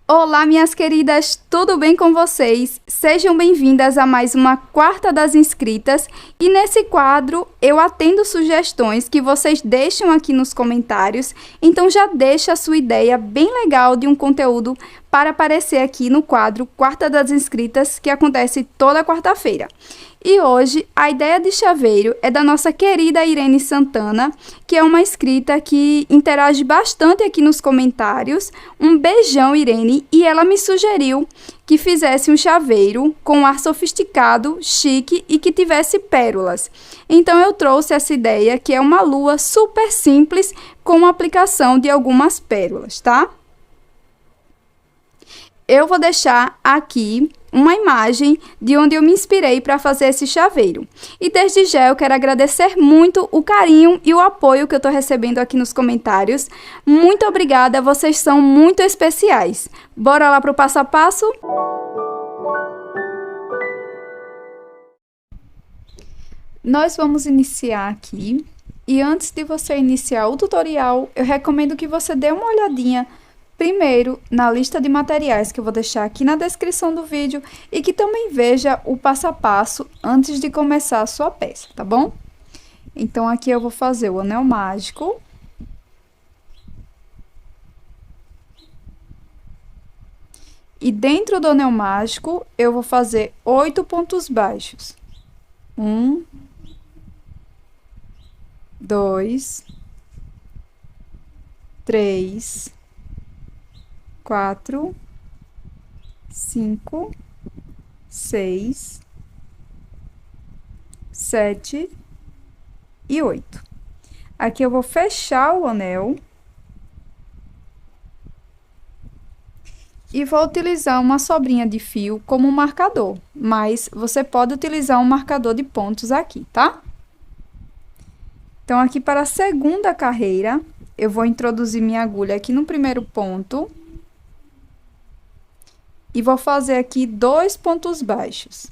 Olá, minhas queridas, tudo bem com vocês? Sejam bem-vindas a mais uma Quarta das Inscritas e nesse quadro eu atendo sugestões que vocês deixam aqui nos comentários, então já deixa a sua ideia bem legal de um conteúdo para aparecer aqui no quadro Quarta das Inscritas, que acontece toda quarta-feira. E hoje a ideia de chaveiro é da nossa querida Irene Santana, que é uma inscrita que interage bastante aqui nos comentários. Um beijão, Irene, e ela me sugeriu que fizesse um chaveiro com ar sofisticado, chique e que tivesse pérolas. Então eu trouxe essa ideia, que é uma lua super simples com a aplicação de algumas pérolas, tá? Eu vou deixar aqui uma imagem de onde eu me inspirei para fazer esse chaveiro. E desde já eu quero agradecer muito o carinho e o apoio que eu estou recebendo aqui nos comentários. Muito obrigada, vocês são muito especiais. Bora lá para o passo a passo? Nós vamos iniciar aqui. E antes de você iniciar o tutorial, eu recomendo que você dê uma olhadinha primeiro na lista de materiais que eu vou deixar aqui na descrição do vídeo e que também veja o passo a passo antes de começar a sua peça, tá bom? Então, aqui eu vou fazer o anel mágico. E dentro do anel mágico, eu vou fazer 8 pontos baixos. 1, 2, 3, 4, 5, 6, 7 e 8. Aqui eu vou fechar o anel e vou utilizar uma sobrinha de fio como marcador, mas você pode utilizar um marcador de pontos aqui, tá? Então, aqui para a segunda carreira, eu vou introduzir minha agulha aqui no primeiro ponto. E vou fazer aqui 2 pontos baixos.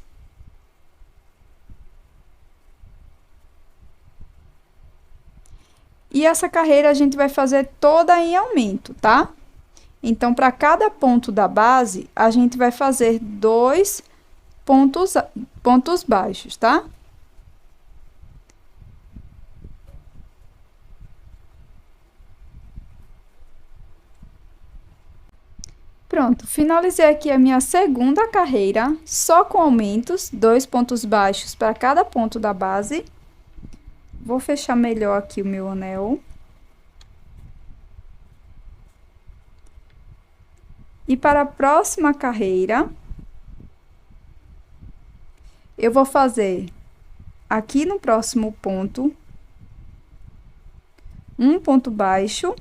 E essa carreira a gente vai fazer toda em aumento, tá? Então, para cada ponto da base, a gente vai fazer 2 pontos baixos, tá? Pronto, finalizei aqui a minha segunda carreira, só com aumentos, 2 pontos baixos para cada ponto da base. Vou fechar melhor aqui o meu anel. E para a próxima carreira, eu vou fazer aqui no próximo ponto, um ponto baixo.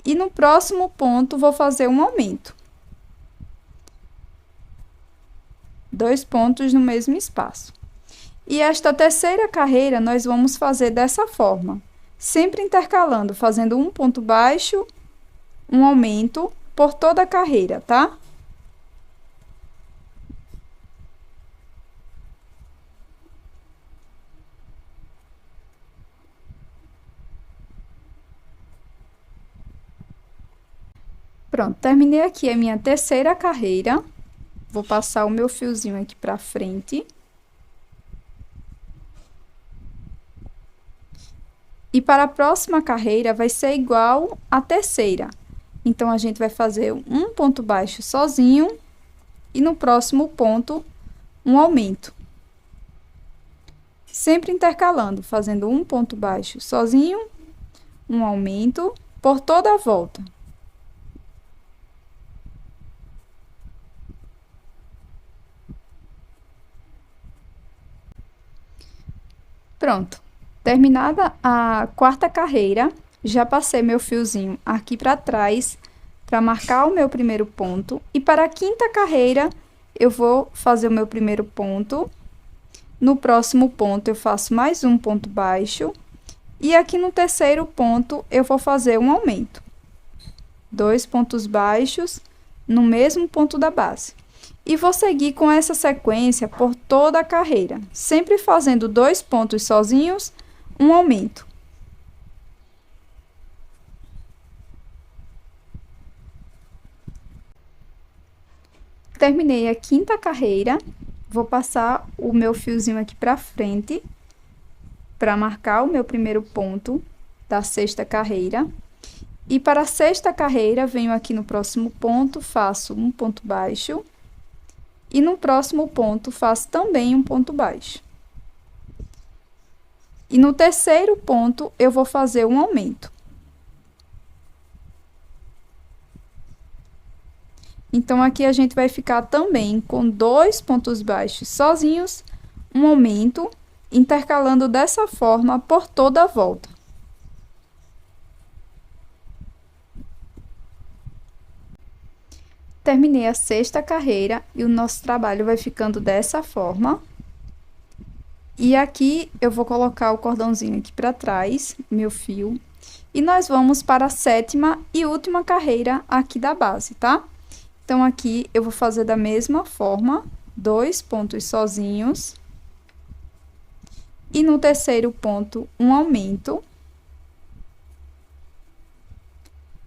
E no próximo ponto, vou fazer um aumento. 2 pontos no mesmo espaço. E esta terceira carreira, nós vamos fazer dessa forma. Sempre intercalando, fazendo um ponto baixo, um aumento por toda a carreira, tá? Pronto, terminei aqui a minha terceira carreira. Vou passar o meu fiozinho aqui pra frente. E para a próxima carreira, vai ser igual à terceira. Então, a gente vai fazer um ponto baixo sozinho. E no próximo ponto, um aumento. Sempre intercalando, fazendo um ponto baixo sozinho, um aumento por toda a volta. Pronto, terminada a quarta carreira, já passei meu fiozinho aqui para trás para marcar o meu primeiro ponto. E para a quinta carreira, eu vou fazer o meu primeiro ponto. No próximo ponto, eu faço mais um ponto baixo. E aqui no terceiro ponto, eu vou fazer um aumento. 2 pontos baixos no mesmo ponto da base. E vou seguir com essa sequência por toda a carreira, sempre fazendo 2 pontos sozinhos, um aumento. Terminei a quinta carreira, vou passar o meu fiozinho aqui pra frente, para marcar o meu primeiro ponto da sexta carreira. E para a sexta carreira, venho aqui no próximo ponto, faço um ponto baixo. E no próximo ponto, faço também um ponto baixo. E no terceiro ponto, eu vou fazer um aumento. Então, aqui a gente vai ficar também com 2 pontos baixos sozinhos, um aumento, intercalando dessa forma por toda a volta. Terminei a sexta carreira e o nosso trabalho vai ficando dessa forma. E aqui eu vou colocar o cordãozinho aqui para trás, meu fio. E nós vamos para a sétima e última carreira aqui da base, tá? Então, aqui eu vou fazer da mesma forma, 2 pontos sozinhos. E no terceiro ponto, um aumento.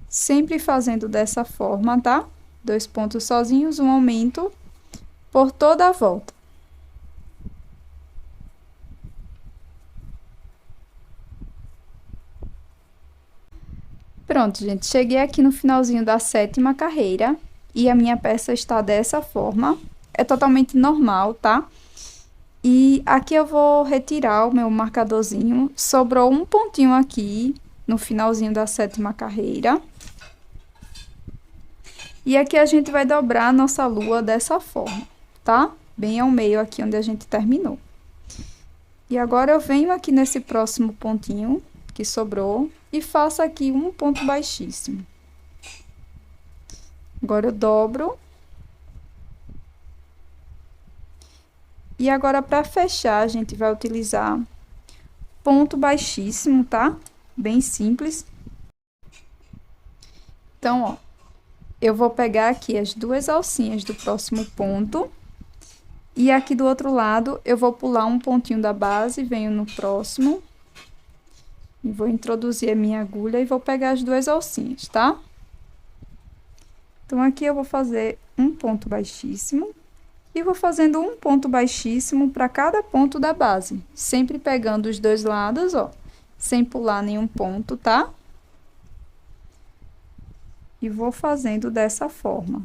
Sempre fazendo dessa forma, tá? 2 pontos sozinhos, um aumento por toda a volta. Pronto, gente, cheguei aqui no finalzinho da sétima carreira e a minha peça está dessa forma. É totalmente normal, tá? E aqui eu vou retirar o meu marcadorzinho. Sobrou um pontinho aqui no finalzinho da sétima carreira. E aqui a gente vai dobrar a nossa lua dessa forma, tá? Bem ao meio aqui onde a gente terminou. E agora eu venho aqui nesse próximo pontinho que sobrou e faço aqui um ponto baixíssimo. Agora eu dobro. E agora, para fechar, a gente vai utilizar ponto baixíssimo, tá? Bem simples. Então, ó, eu vou pegar aqui as 2 alcinhas do próximo ponto. E aqui do outro lado, eu vou pular um pontinho da base, venho no próximo. E vou introduzir a minha agulha e vou pegar as 2 alcinhas, tá? Então, aqui eu vou fazer um ponto baixíssimo. E vou fazendo um ponto baixíssimo para cada ponto da base. Sempre pegando os 2 lados, ó. Sem pular nenhum ponto, tá? E vou fazendo dessa forma.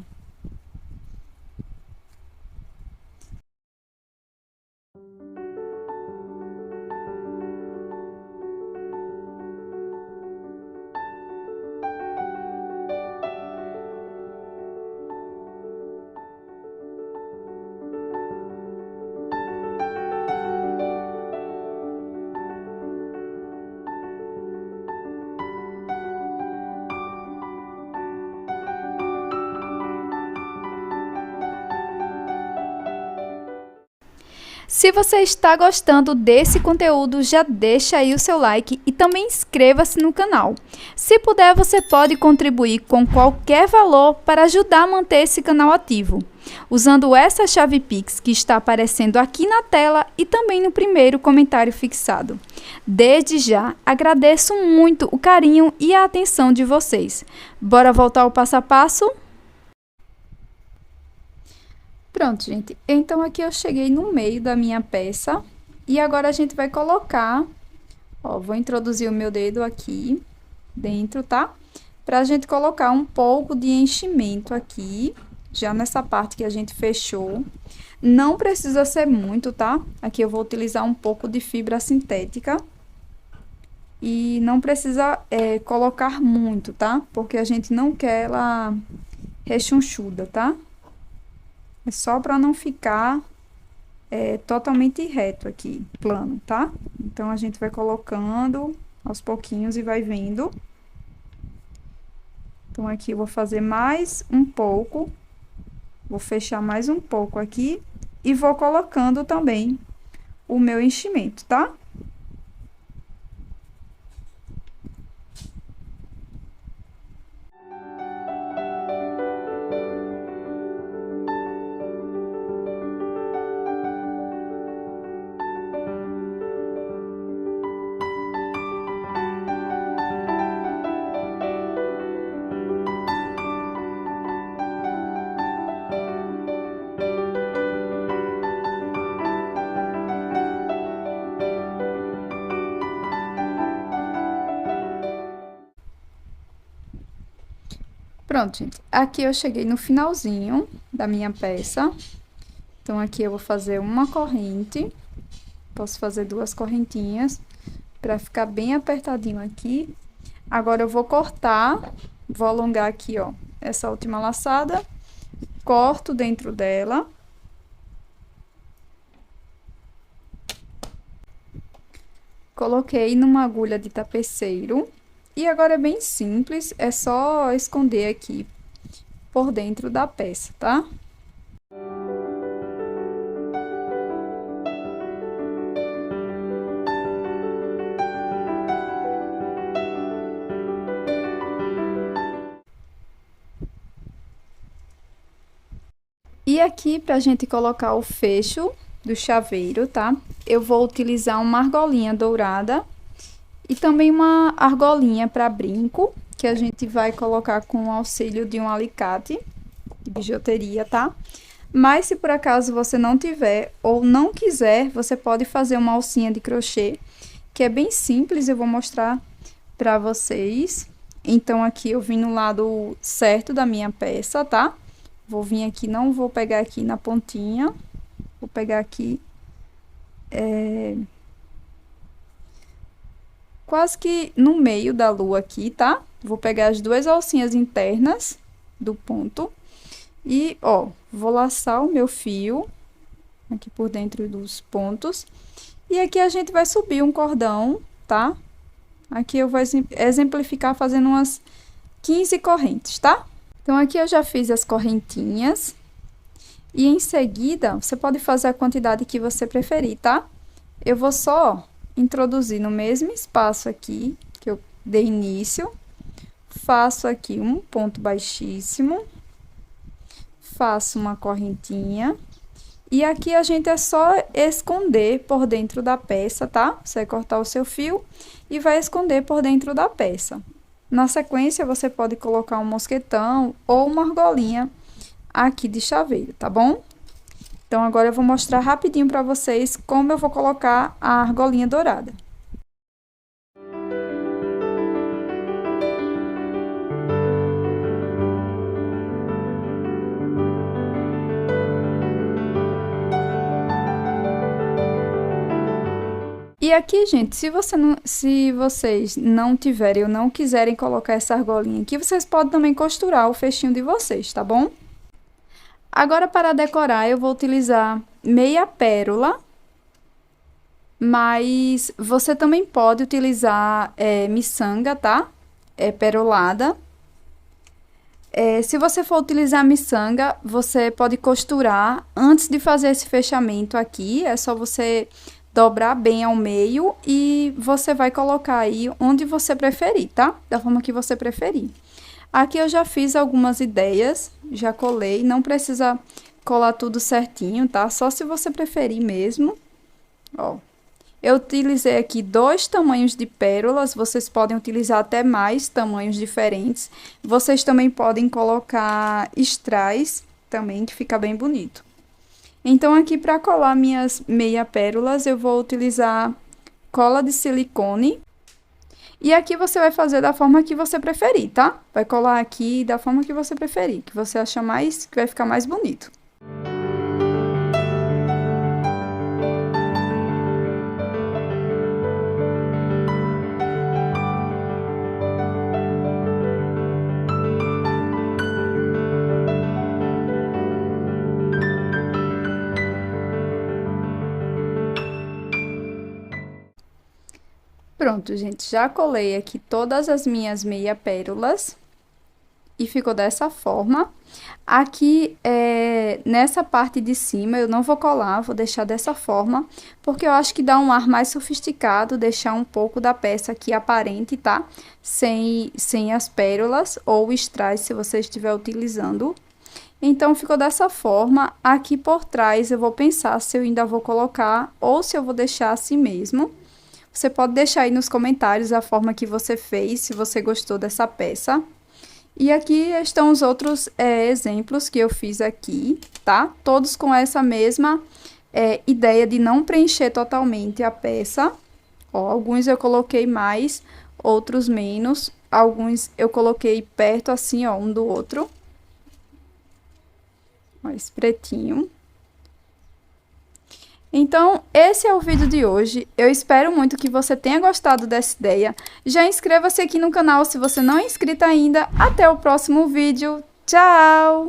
Se você está gostando desse conteúdo, já deixa aí o seu like e também inscreva-se no canal. Se puder, você pode contribuir com qualquer valor para ajudar a manter esse canal ativo, usando essa chave Pix que está aparecendo aqui na tela e também no primeiro comentário fixado. Desde já, agradeço muito o carinho e a atenção de vocês. Bora voltar ao passo a passo? Pronto, gente. Então, aqui eu cheguei no meio da minha peça. E agora, a gente vai colocar... Ó, vou introduzir o meu dedo aqui dentro, tá? Pra gente colocar um pouco de enchimento aqui, já nessa parte que a gente fechou. Não precisa ser muito, tá? Aqui eu vou utilizar um pouco de fibra sintética. E não precisa colocar muito, tá? Porque a gente não quer ela rechonchuda, tá? É só para não ficar totalmente reto aqui, plano, tá? Então, a gente vai colocando aos pouquinhos e vai vendo. Então, aqui eu vou fazer mais um pouco. Vou fechar mais um pouco aqui. E vou colocando também o meu enchimento, tá? Pronto, gente. Aqui eu cheguei no finalzinho da minha peça. Então, aqui eu vou fazer uma corrente. Posso fazer 2 correntinhas para ficar bem apertadinho aqui. Agora, eu vou cortar, vou alongar aqui, ó, essa última laçada. Corto dentro dela. Coloquei numa agulha de tapeceiro. E agora é bem simples, é só esconder aqui por dentro da peça, tá? E aqui, pra gente colocar o fecho do chaveiro, tá? Eu vou utilizar uma argolinha dourada e também uma argolinha para brinco, que a gente vai colocar com o auxílio de um alicate de bijuteria, tá? Mas se por acaso você não tiver ou não quiser, você pode fazer uma alcinha de crochê, que é bem simples, eu vou mostrar para vocês. Então, aqui eu vim no lado certo da minha peça, tá? Vou vir aqui, não vou pegar aqui na pontinha, vou pegar aqui, quase que no meio da lua aqui, tá? Vou pegar as 2 alcinhas internas do ponto e, ó, vou laçar o meu fio aqui por dentro dos pontos. E aqui a gente vai subir um cordão, tá? Aqui eu vou exemplificar fazendo umas 15 correntes, tá? Então, aqui eu já fiz as correntinhas. E em seguida, você pode fazer a quantidade que você preferir, tá? Eu vou só introduzir no mesmo espaço aqui, que eu dei início. Faço aqui um ponto baixíssimo. Faço uma correntinha. E aqui a gente é só esconder por dentro da peça, tá? Você vai cortar o seu fio e vai esconder por dentro da peça. Na sequência, você pode colocar um mosquetão ou uma argolinha aqui de chaveiro, tá bom? Então, agora eu vou mostrar rapidinho para vocês como eu vou colocar a argolinha dourada. E aqui, gente, se vocês não tiverem ou não quiserem colocar essa argolinha aqui, vocês podem também costurar o fechinho de vocês, tá bom? Agora, para decorar, eu vou utilizar meia pérola, mas você também pode utilizar miçanga, tá? Perolada. Se você for utilizar miçanga, você pode costurar antes de fazer esse fechamento aqui, é só você dobrar bem ao meio e você vai colocar aí onde você preferir, tá? Da forma que você preferir. Aqui eu já fiz algumas ideias, já colei, não precisa colar tudo certinho, tá? Só se você preferir mesmo. Ó, eu utilizei aqui 2 tamanhos de pérolas, vocês podem utilizar até mais tamanhos diferentes. Vocês também podem colocar strass também, que fica bem bonito. Então, aqui para colar minhas meia pérolas, eu vou utilizar cola de silicone. E aqui você vai fazer da forma que você preferir, tá? Vai colar aqui da forma que você preferir, que você acha mais, que vai ficar mais bonito. Pronto, gente, já colei aqui todas as minhas meia pérolas e ficou dessa forma. Aqui, nessa parte de cima, eu não vou colar, vou deixar dessa forma, porque eu acho que dá um ar mais sofisticado, deixar um pouco da peça aqui aparente, tá? Sem as pérolas ou strass, se você estiver utilizando. Então, ficou dessa forma. Aqui por trás, eu vou pensar se eu ainda vou colocar ou se eu vou deixar assim mesmo. Você pode deixar aí nos comentários a forma que você fez, se você gostou dessa peça. E aqui estão os outros exemplos que eu fiz aqui, tá? Todos com essa mesma ideia de não preencher totalmente a peça. Ó, alguns eu coloquei mais, outros menos. alguns eu coloquei perto assim, ó, um do outro. Ó, esse pretinho. Então, esse é o vídeo de hoje. Eu espero muito que você tenha gostado dessa ideia. Já inscreva-se aqui no canal se você não é inscrito ainda. Até o próximo vídeo. Tchau!